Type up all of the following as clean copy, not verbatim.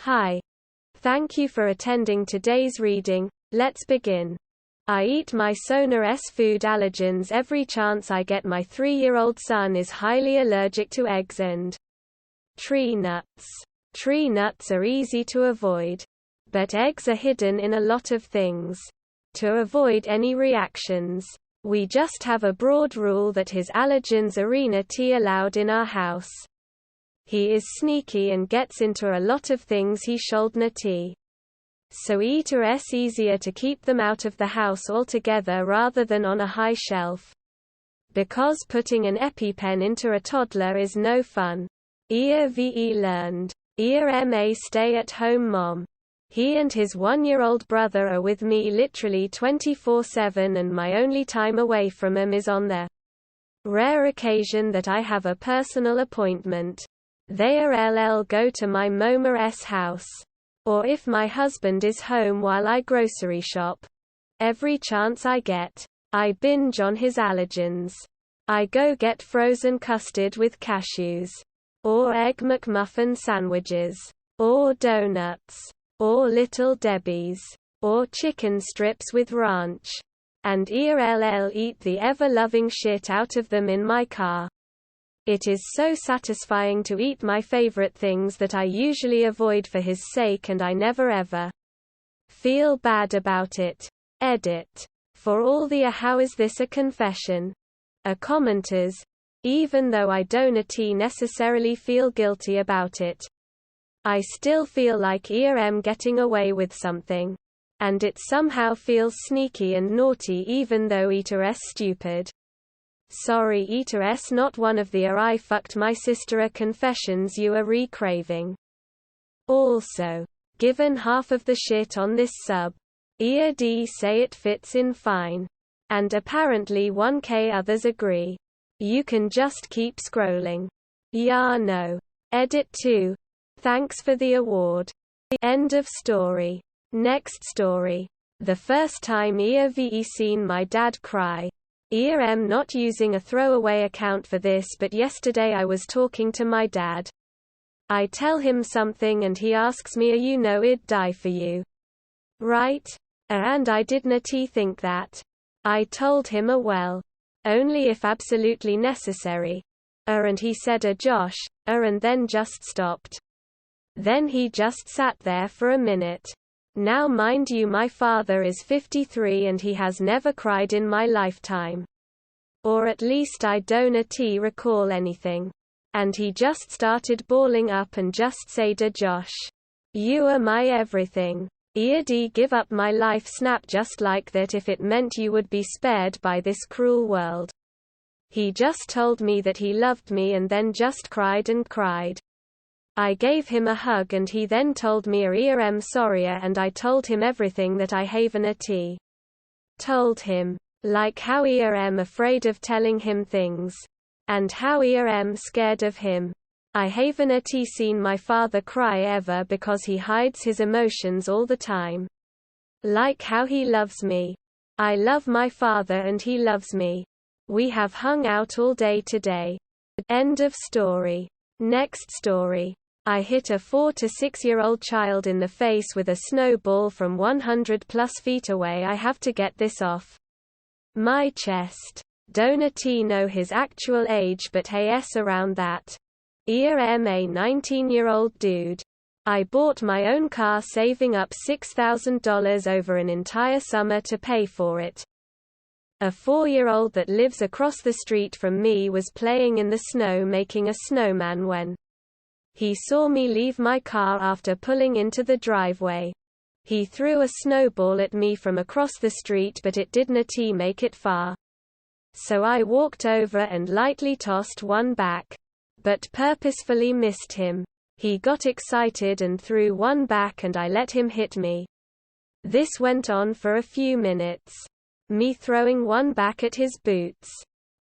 Hi. Thank you for attending today's reading. Let's begin. I eat my Sona-S food allergens every chance I get. My 3-year-old son is highly allergic to eggs and tree nuts. Tree nuts are easy to avoid. But eggs are hidden in a lot of things. To avoid any reactions, we just have a broad rule that his allergens are not allowed in our house. He is sneaky and gets into a lot of things he shouldn't. So it's easier to keep them out of the house altogether rather than on a high shelf. Because putting an EpiPen into a toddler is no fun. Ve learned. Ma stay-at-home mom. He and his 1-year-old brother are with me literally 24/7, and my only time away from him is on the rare occasion that I have a personal appointment. They are go to my Moma's house. Or if my husband is home while I grocery shop. Every chance I get, I binge on his allergens. I go get frozen custard with cashews. Or Egg McMuffin sandwiches. Or donuts. Or Little Debbie's. Or chicken strips with ranch. And eat the ever-loving shit out of them in my car. It is so satisfying to eat my favorite things that I usually avoid for his sake, and I never ever feel bad about it. Edit. For all the how is this a confession? Commenters. Even though I don't necessarily feel guilty about it, I still feel like I'm getting away with something. And it somehow feels sneaky and naughty even though it's stupid. Sorry, it's not one of the I fucked my sister confessions you are re-craving. Also, given half of the shit on this sub, say it fits in fine. And apparently 1k others agree. You can just keep scrolling. Yeah, no. Edit 2. Thanks for the award. End of story. Next story. The first time I've seen my dad cry. I'm not using a throwaway account for this, but yesterday I was talking to my dad. I tell him something and he asks me, you know I'd die for you. Right? And I didn't think that. I told him well. Only if absolutely necessary. And he said Josh, and then just stopped. Then he just sat there for a minute. Now mind you, my father is 53 and he has never cried in my lifetime. Or at least I don't recall anything. And he just started bawling up and just said Josh, you are my everything. I'd give up my life snap just like that if it meant you would be spared by this cruel world. He just told me that he loved me and then just cried and cried. I gave him a hug and he then told me I'm sorry, and I told him everything that I haven't told him. Like how I'm afraid of telling him things. And how I'm scared of him. I haven't seen my father cry ever because he hides his emotions all the time. Like how he loves me. I love my father and he loves me. We have hung out all day today. End of story. Next story. I hit a 4 to 6-year-old child in the face with a snowball from 100+ feet away. I have to get this off my chest. Don't know his actual age, but hey, around that. I'm a 19-year-old dude. I bought my own car saving up $6,000 over an entire summer to pay for it. A 4-year-old that lives across the street from me was playing in the snow making a snowman when he saw me leave my car after pulling into the driveway. He threw a snowball at me from across the street, but it didn't make it far. So I walked over and lightly tossed one back. But purposefully missed him. He got excited and threw one back and I let him hit me. This went on for a few minutes. Me throwing one back at his boots.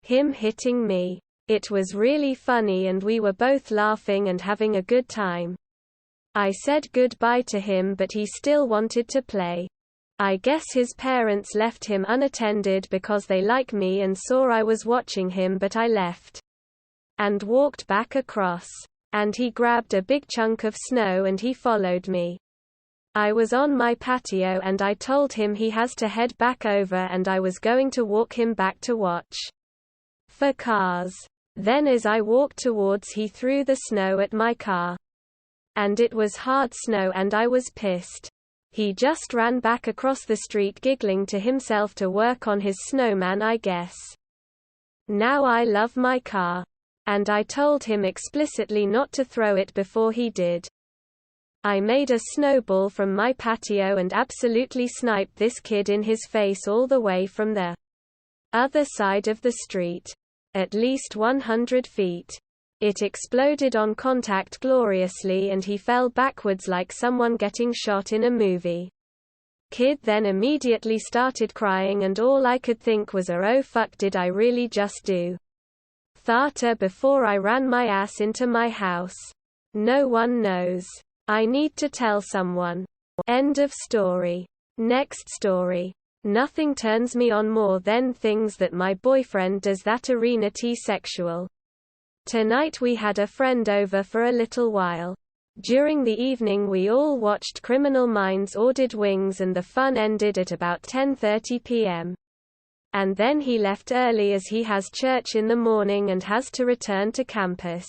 Him hitting me. It was really funny and we were both laughing and having a good time. I said goodbye to him but he still wanted to play. I guess his parents left him unattended because they like me and saw I was watching him, but I left and walked back across. and he grabbed a big chunk of snow and he followed me. I was on my patio and I told him he has to head back over and I was going to walk him back to watch for cars. Then as I walked towards, he threw the snow at my car. And it was hard snow and I was pissed. He just ran back across the street giggling to himself to work on his snowman, I guess. Now I love my car. And I told him explicitly not to throw it before he did. I made a snowball from my patio and absolutely sniped this kid in his face all the way from the other side of the street. At least 100 feet. It exploded on contact gloriously and he fell backwards like someone getting shot in a movie. Kid then immediately started crying and all I could think was oh fuck, did I really just do that before I ran my ass into my house? No one knows. I need to tell someone. End of story. Next story. Nothing turns me on more than things that my boyfriend does that arena Tsexual. Tonight we had a friend over for a little while. During the evening we all watched Criminal Minds Ordered Wings and the fun ended at about 10:30 p.m. And then he left early as he has church in the morning and has to return to campus.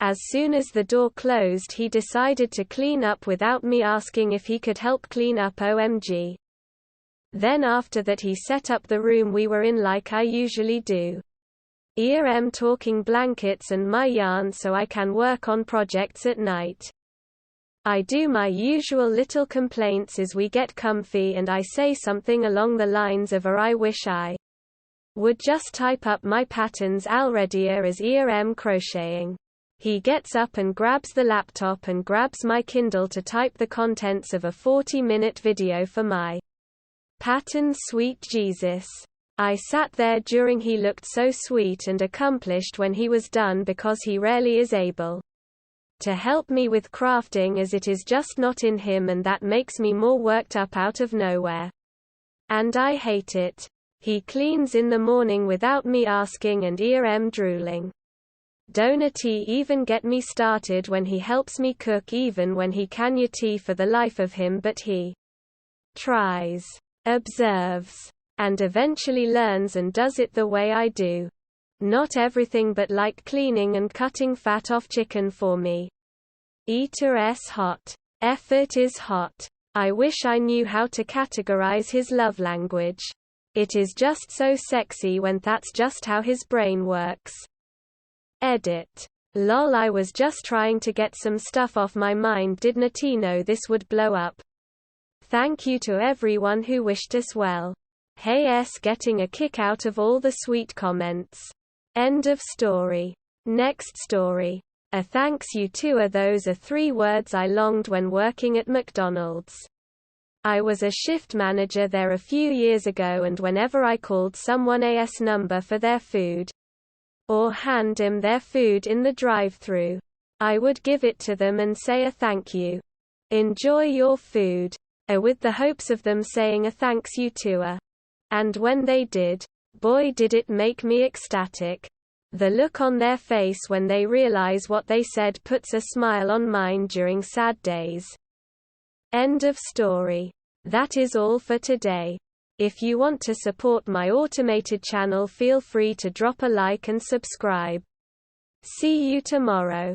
As soon as the door closed he decided to clean up without me asking if he could help clean up. OMG. Then after that he set up the room we were in like I usually do. I'm talking blankets and my yarn so I can work on projects at night. I do my usual little complaints as we get comfy and I say something along the lines of I wish I would just type up my patterns already as I'm crocheting. He gets up and grabs the laptop and grabs my Kindle to type the contents of a 40-minute video for my patterns. Sweet Jesus. I sat there during he looked so sweet and accomplished when he was done because he rarely is able to help me with crafting as it is just not in him and that makes me more worked up out of nowhere. And I hate it. He cleans in the morning without me asking and I'm drooling. Don't he even get me started when he helps me cook even when he can't tea for the life of him but he tries, observes, and eventually learns and does it the way I do. Not everything but like cleaning and cutting fat off chicken for me. Eater hot. Effort is hot. I wish I knew how to categorize his love language. It is just so sexy when that's just how his brain works. Edit. Lol, I was just trying to get some stuff off my mind. Didn't know this would blow up. Thank you to everyone who wished us well. Hey getting a kick out of all the sweet comments. End of story. Next story. A thanks you to those are 3 words I longed when working at McDonald's. I was a shift manager there a few years ago and whenever I called someone's number for their food or hand them their food in the drive-thru, I would give it to them and say a thank you. Enjoy your food. With the hopes of them saying a thanks you to. And when they did, boy did it make me ecstatic. The look on their face when they realize what they said puts a smile on mine during sad days. End of story. That is all for today. If you want to support my automated channel, feel free to drop a like and subscribe. See you tomorrow.